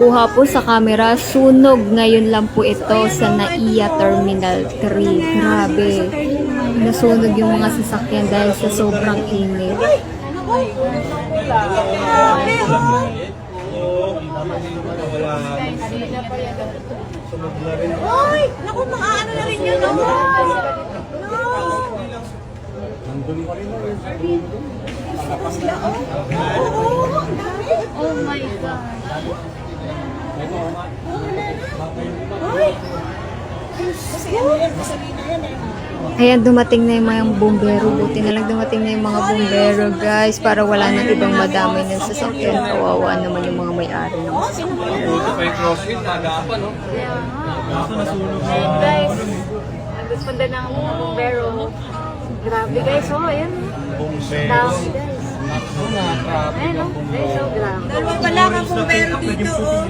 Kuha po sa camera, sunog ngayon lang po ito sa NAIA Terminal 3. Grabe. Nasunog yung mga sasakyan dahil sa sobrang init. Hoy! Naku, maaano na rin yun, no? Oh my God. Ayan, dumating na yung mga bumbero. Buti na lang dumating na yung mga bumbero, guys, para wala nang ibang madamay ng sasakyan. Kawawa naman yung mga may-ari ng sasakyan. Buti pa yung crossfit, nagapan, no? Ayan, guys. Nagpunta ng mga bumbero. Grabe, guys. Oh, ayan. Dami, guys. Ayan, oh. Guys, oh, grabe. Dalawa pala kang bumbero dito, oh.